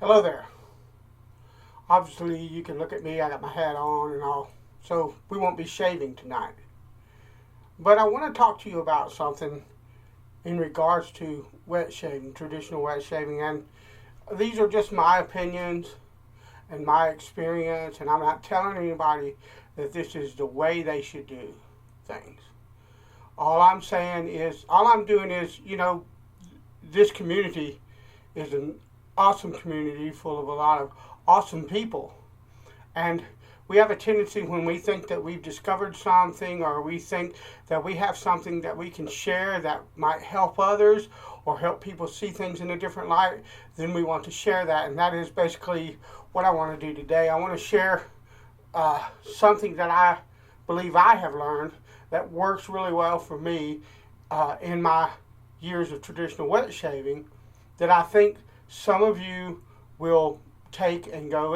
Hello there. Obviously, you can look at me. I got my hat on and all. So we won't be shaving tonight. But I want to talk to you about something in regards to wet shaving, traditional wet shaving. And these are just my opinions and my experience. And I'm not telling anybody that this is the way they should do things. All I'm doing is, this community is an awesome community full of a lot of awesome people. And we have a tendency when we think that we've discovered something or we think that we have something that we can share that might help others or help people see things in a different light, then we want to share that. And that is basically what I want to do today. I want to share something that I believe I have learned that works really well for me in my years of traditional wet shaving that I think some of you will take and go,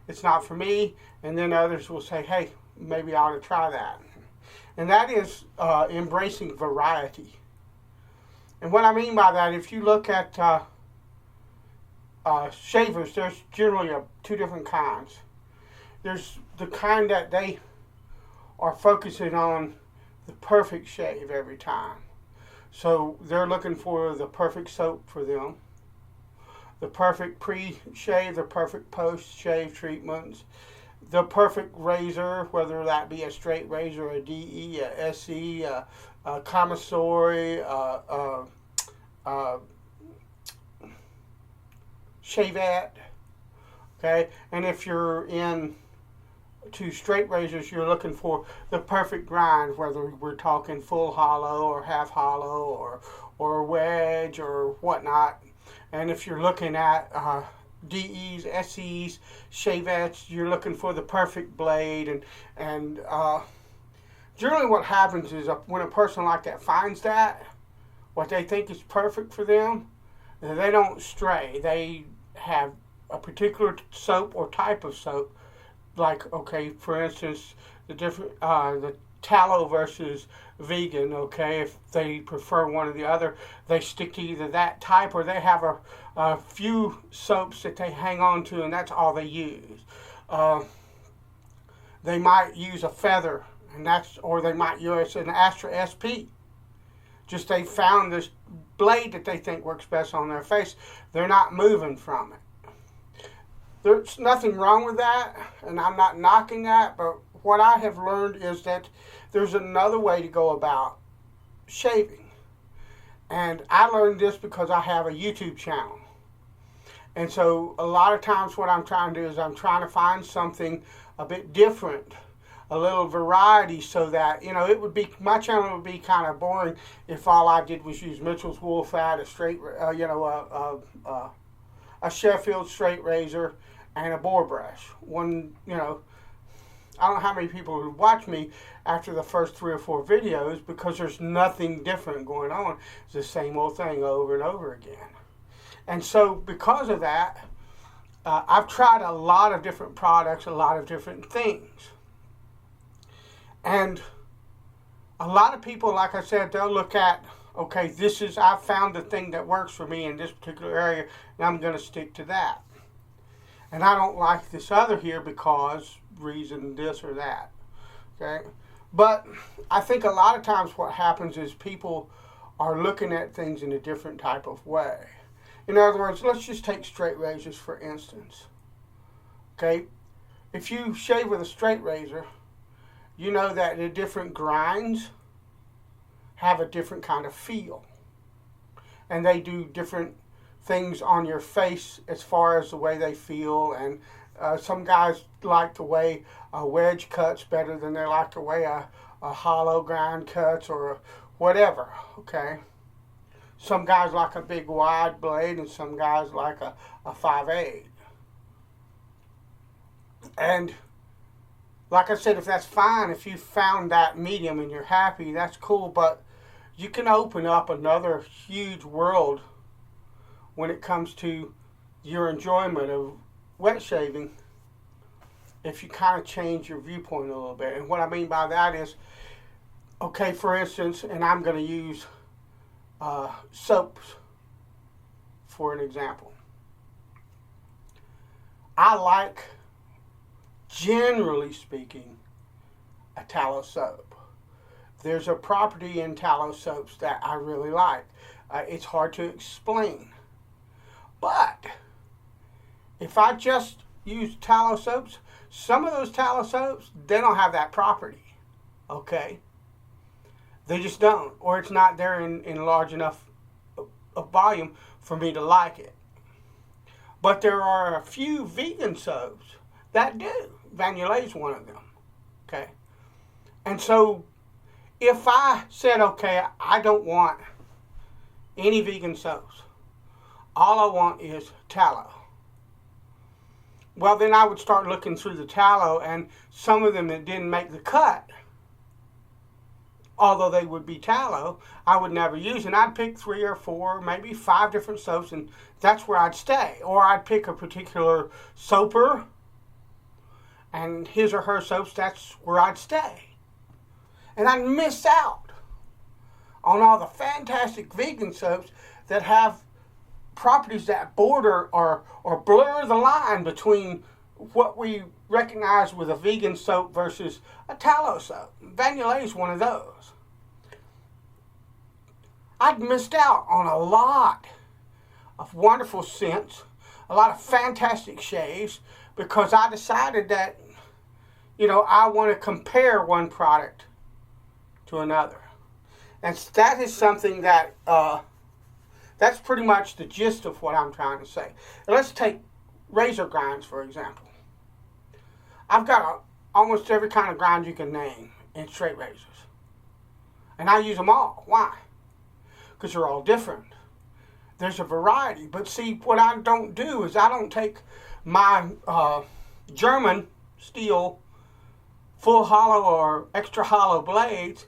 it's not for me. And then others will say, hey, maybe I ought to try that. And that is embracing variety. And what I mean by that, if you look at shavers, there's generally two different kinds. There's the kind that they are focusing on the perfect shave every time. So they're looking for the perfect soap for them, the perfect pre-shave, the perfect post-shave treatments, the perfect razor, whether that be a straight razor, a DE, a SE, a commissary, shavette, okay? And if you're in to straight razors, you're looking for the perfect grind, whether we're talking full hollow or half hollow or wedge or whatnot. And if you're looking at DEs, SEs, shavettes, you're looking for the perfect blade. And generally what happens is when a person like that finds that, what they think is perfect for them, they don't stray. They have a particular soap or type of soap. Like, okay, for instance, the tallow versus vegan, okay, if they prefer one or the other, they stick to either that type or they have a few soaps that they hang on to and that's all they use. They might use a feather or they might use an Astra SP. Just they found this blade that they think works best on their face. They're not moving from it. There's nothing wrong with that, and I'm not knocking that, but what I have learned is that there's another way to go about shaving. And I learned this because I have a YouTube channel. And so a lot of times what I'm trying to do is I'm trying to find something a bit different, a little variety, so that, my channel would be kind of boring if all I did was use Mitchell's wool fat, a Sheffield straight razor, and a boar brush. I don't know how many people would watch me after the first 3 or 4 videos because there's nothing different going on. It's the same old thing over and over again. And so because of that, I've tried a lot of different products, a lot of different things. And a lot of people, like I said, they'll look at, okay, I've found the thing that works for me in this particular area, and I'm going to stick to that. And I don't like this other here because reason this or that, okay? But I think a lot of times what happens is people are looking at things in a different type of way. In other words, let's just take straight razors for instance, okay? If you shave with a straight razor, you know that the different grinds have a different kind of feel. And they do different things on your face as far as the way they feel. And some guys like the way a wedge cuts better than they like the way a hollow grind cuts or whatever, okay? Some guys like a big wide blade and some guys like a 5/8. And like I said, if that's fine, if you found that medium and you're happy, that's cool, but you can open up another huge world when it comes to your enjoyment of wet shaving if you kind of change your viewpoint a little bit. And what I mean by that is, okay, for instance, and I'm going to use soaps for an example. I like, generally speaking, a tallow soap. There's a property in tallow soaps that I really like. It's hard to explain. But if I just use tallow soaps, some of those tallow soaps, they don't have that property. Okay? They just don't. Or it's not there in large enough of volume for me to like it. But there are a few vegan soaps that do. Vanillé is one of them. Okay? And so, if I said, okay, I don't want any vegan soaps, all I want is tallow. Well, then I would start looking through the tallow, and some of them that didn't make the cut, although they would be tallow, I would never use. And I'd pick 3 or 4, maybe 5 different soaps, and that's where I'd stay. Or I'd pick a particular soaper, and his or her soaps, that's where I'd stay. And I'd miss out on all the fantastic vegan soaps that have properties that border or blur the line between what we recognize with a vegan soap versus a tallow soap. Vanillé is one of those. I'd missed out on a lot of wonderful scents, a lot of fantastic shaves, because I decided that, I want to compare one product to another. And that is something that, that's pretty much the gist of what I'm trying to say. Now, let's take razor grinds, for example. I've got almost every kind of grind you can name in straight razors. And I use them all. Why? Because they're all different. There's a variety. But see, what I don't do is I don't take my German steel full hollow or extra hollow blades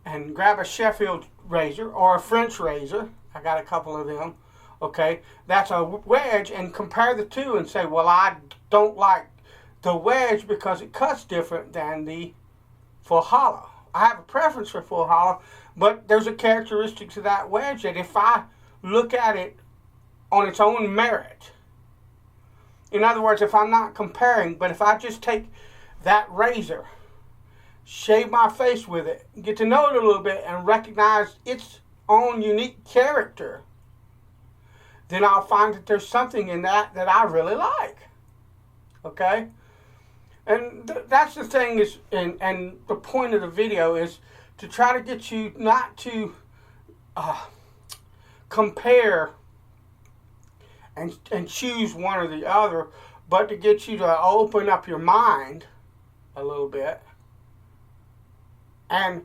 and grab a Sheffield razor or a French razor. I got a couple of them. Okay, that's a wedge, and compare the two and say, well, I don't like the wedge because it cuts different than the full hollow. I have a preference for full hollow, but there's a characteristic to that wedge that if I look at it on its own merit, in other words, if I'm not comparing, but if I just take that razor, shave my face with it, get to know it a little bit, and recognize its own unique character, then I'll find that there's something in that I really like. Okay? And that's the thing is, and the point of the video is to try to get you not to compare and choose one or the other, but to get you to open up your mind a little bit and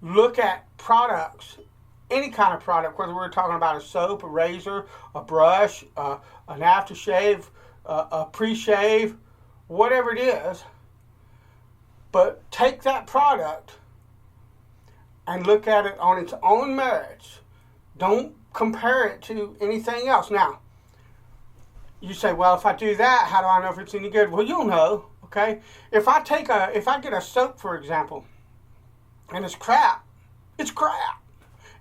look at products, any kind of product, whether we're talking about a soap, a razor, a brush, an aftershave, a pre-shave, whatever it is, but take that product and look at it on its own merits. Don't compare it to anything else. Now, you say, well, if I do that, how do I know if it's any good? Well, you'll know, okay? If I get a soap, for example, and it's crap, it's crap.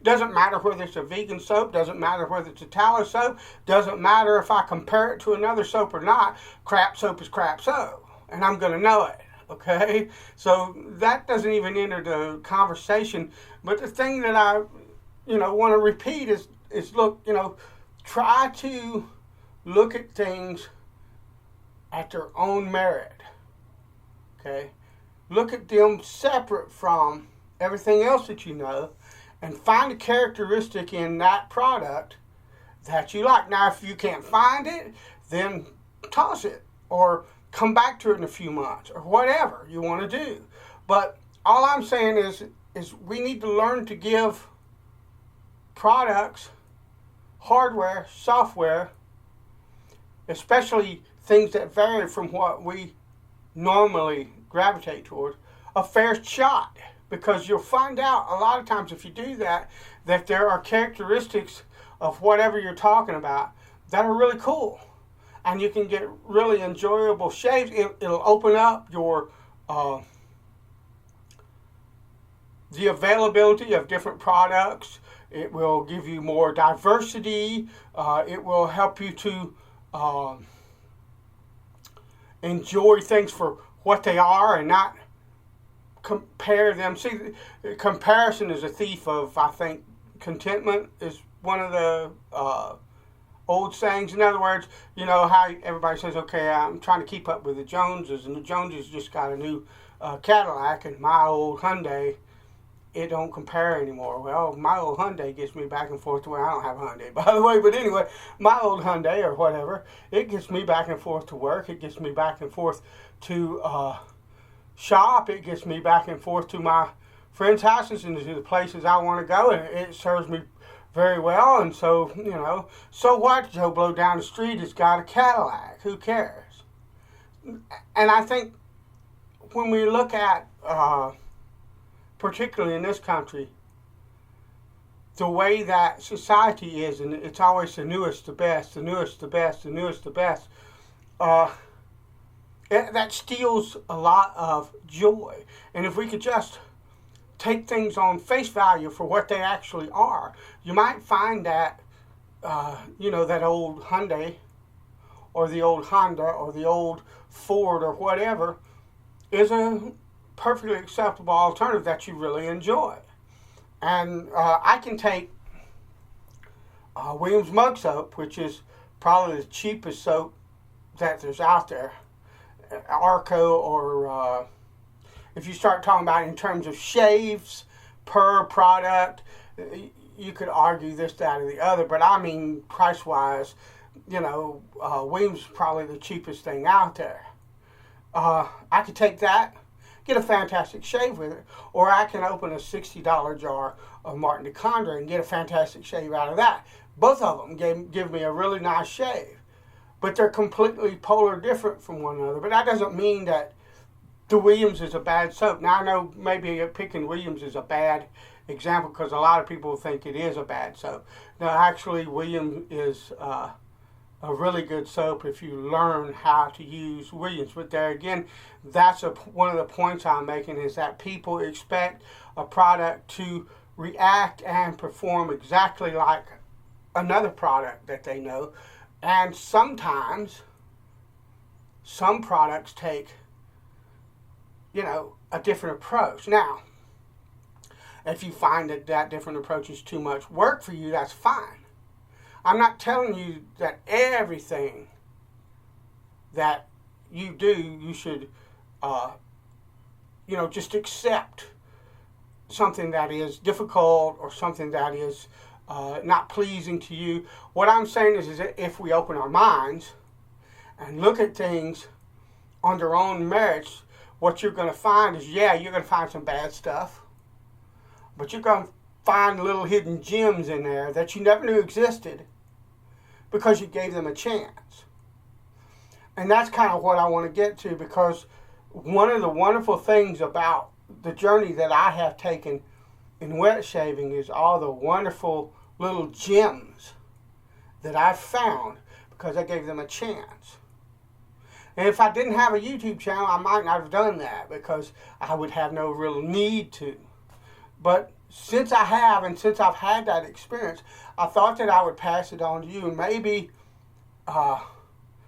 Doesn't matter whether it's a vegan soap, doesn't matter whether it's a tallow soap, doesn't matter if I compare it to another soap or not. Crap soap is crap soap, and I'm going to know it, okay? So that doesn't even enter the conversation. But the thing that I, want to repeat is look, try to look at things at their own merit, okay? Look at them separate from everything else that you know, and find a characteristic in that product that you like. Now, if you can't find it, then toss it or come back to it in a few months or whatever you want to do. But all I'm saying is we need to learn to give products, hardware, software, especially things that vary from what we normally gravitate toward, a fair shot. Because you'll find out a lot of times if you do that there are characteristics of whatever you're talking about that are really cool. And you can get really enjoyable shaves. It'll open up your the availability of different products. It will give you more diversity. It will help you to enjoy things for what they are and not compare them. See, comparison is a thief of, I think, contentment is one of the old sayings. In other words, you know how everybody says, okay, I'm trying to keep up with the Joneses, and the Joneses just got a new Cadillac, and my old Hyundai, it don't compare anymore. Well, my old Hyundai gets me back and forth to where I don't have a Hyundai, by the way. But anyway, my old Hyundai or whatever, it gets me back and forth to work. It gets me back and forth to shop. It gets me back and forth to my friends' houses and to the places I want to go. And it serves me very well. And so, you know, so what? Joe Blow down the street has got a Cadillac. Who cares? And I think when we look at particularly in this country, the way that society is, and it's always the newest, the best, the newest, the best, the newest, the best, that steals a lot of joy. And if we could just take things on face value for what they actually are, you might find that, you know, that old Hyundai or the old Honda or the old Ford or whatever is a perfectly acceptable alternative that you really enjoy. And I can take Williams Mug Soap, which is probably the cheapest soap that there's out there, Arco, or if you start talking about it in terms of shaves per product, you could argue this, that, or the other, but I mean price-wise, you know, Williams is probably the cheapest thing out there. I could take that, get a fantastic shave with it, or I can open a $60 jar of Martin DeCondre and get a fantastic shave out of that. Both of them give me a really nice shave, but they're completely polar different from one another. But that doesn't mean that the Williams is a bad soap. Now, I know maybe picking Williams is a bad example because a lot of people think it is a bad soap. No, actually, Williams is a really good soap if you learn how to use Williams. But there again, that's one of the points I'm making, is that people expect a product to react and perform exactly like another product that they know. And sometimes some products take, you know, a different approach. Now, if you find that that different approach is too much work for you, that's fine. I'm not telling you that everything that you do, you should, you know, just accept something that is difficult or something that is not pleasing to you. What I'm saying is that if we open our minds and look at things on their own merits, what you're going to find is, yeah, you're going to find some bad stuff, but you're going to find little hidden gems in there that you never knew existed because you gave them a chance. And that's kind of what I want to get to, because one of the wonderful things about the journey that I have taken in wet shaving is all the wonderful little gems that I've found because I gave them a chance. And if I didn't have a YouTube channel, I might not have done that because I would have no real need to. But since I have, and since I've had that experience, I thought that I would pass it on to you. And maybe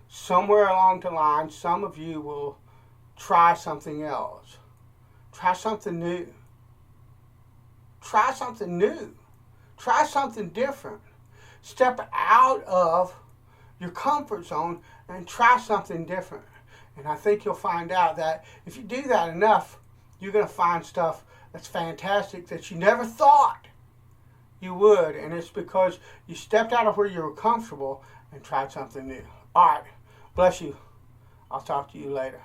somewhere along the line, some of you will try something else. Try something new. Try something new. Try something different. Step out of your comfort zone and try something different. And I think you'll find out that if you do that enough, you're going to find stuff that's fantastic that you never thought you would. And it's because you stepped out of where you were comfortable and tried something new. All right. Bless you. I'll talk to you later.